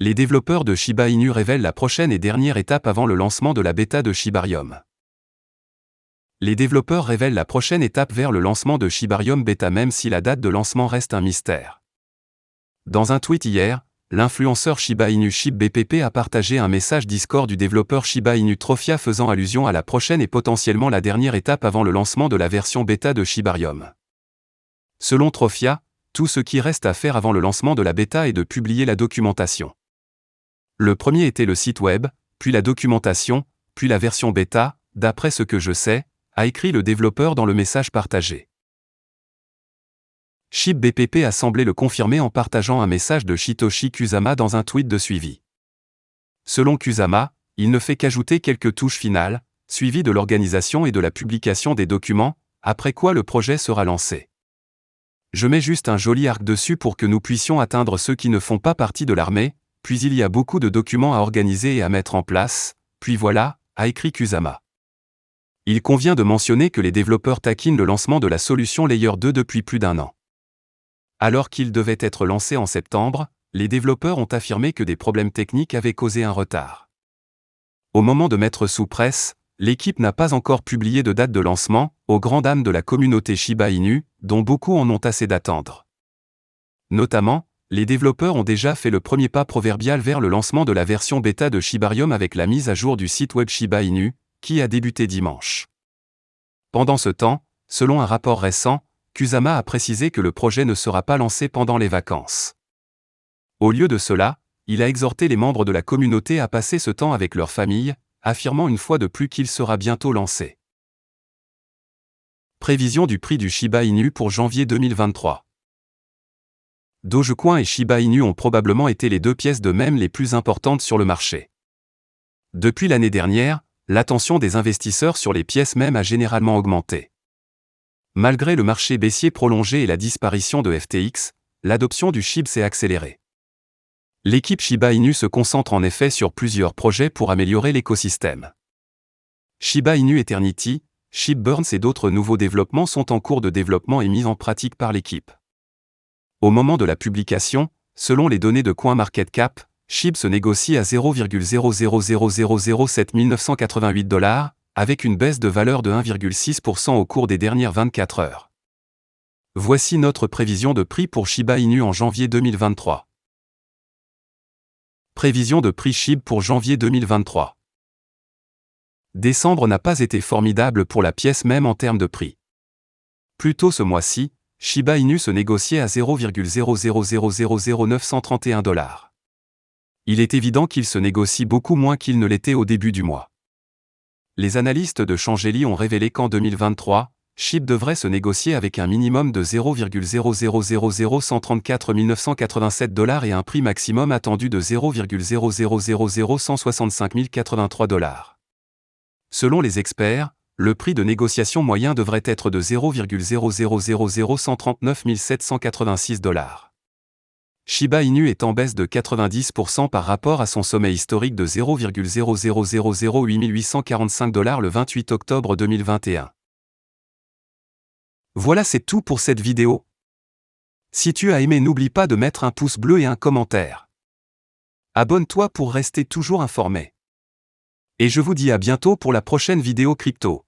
Les développeurs de Shiba Inu révèlent la prochaine et dernière étape avant le lancement de la bêta de Shibarium. Les développeurs révèlent la prochaine étape vers le lancement de Shibarium Beta même si la date de lancement reste un mystère. Dans un tweet hier, l'influenceur Shiba Inu ShibBPP a partagé un message Discord du développeur Shiba Inu Trophia faisant allusion à la prochaine et potentiellement la dernière étape avant le lancement de la version bêta de Shibarium. Selon Trophia, tout ce qui reste à faire avant le lancement de la bêta est de publier la documentation. Le premier était le site web, puis la documentation, puis la version bêta, d'après ce que je sais, a écrit le développeur dans le message partagé. ShibBPP a semblé le confirmer en partageant un message de Shitoshi Kusama dans un tweet de suivi. Selon Kusama, il ne fait qu'ajouter quelques touches finales, suivies de l'organisation et de la publication des documents, après quoi le projet sera lancé. Je mets juste un joli arc dessus pour que nous puissions atteindre ceux qui ne font pas partie de l'armée, puis il y a beaucoup de documents à organiser et à mettre en place, puis voilà, a écrit Kusama. Il convient de mentionner que les développeurs taquinent le lancement de la solution Layer 2 depuis plus d'1 an. Alors qu'il devait être lancé en septembre, les développeurs ont affirmé que des problèmes techniques avaient causé un retard. Au moment de mettre sous presse, l'équipe n'a pas encore publié de date de lancement, aux grandes dames de la communauté Shiba Inu, dont beaucoup en ont assez d'attendre. Notamment, les développeurs ont déjà fait le premier pas proverbial vers le lancement de la version bêta de Shibarium avec la mise à jour du site web Shiba Inu, qui a débuté dimanche. Pendant ce temps, selon un rapport récent, Kusama a précisé que le projet ne sera pas lancé pendant les vacances. Au lieu de cela, il a exhorté les membres de la communauté à passer ce temps avec leur famille, affirmant une fois de plus qu'il sera bientôt lancé. Prévision du prix du Shiba Inu pour janvier 2023. Dogecoin et Shiba Inu ont probablement été les deux pièces de meme les plus importantes sur le marché. Depuis l'année dernière, l'attention des investisseurs sur les pièces meme a généralement augmenté. Malgré le marché baissier prolongé et la disparition de FTX, l'adoption du SHIB s'est accélérée. L'équipe Shiba Inu se concentre en effet sur plusieurs projets pour améliorer l'écosystème. Shiba Inu Eternity, SHIB Burns et d'autres nouveaux développements sont en cours de développement et mis en pratique par l'équipe. Au moment de la publication, selon les données de CoinMarketCap, SHIB se négocie à 0,000007 988 $, avec une baisse de valeur de 1,6% au cours des dernières 24 heures. Voici notre prévision de prix pour Shiba Inu en janvier 2023. Prévision de prix SHIB pour janvier 2023. Décembre n'a pas été formidable pour la pièce même en termes de prix. Plus tôt ce mois-ci, Shiba Inu se négociait à 0,0000931 $. Il est évident qu'il se négocie beaucoup moins qu'il ne l'était au début du mois. Les analystes de Changeli ont révélé qu'en 2023, SHIB devrait se négocier avec un minimum de 0,0000134 987 $ et un prix maximum attendu de 0,0000165 083 $. Selon les experts, le prix de négociation moyen devrait être de 0,0000139 786 $. Shiba Inu est en baisse de 90% par rapport à son sommet historique de 0,00008 845 $ le 28 octobre 2021. Voilà, c'est tout pour cette vidéo. Si tu as aimé, n'oublie pas de mettre un pouce bleu et un commentaire. Abonne-toi pour rester toujours informé. Et je vous dis à bientôt pour la prochaine vidéo crypto.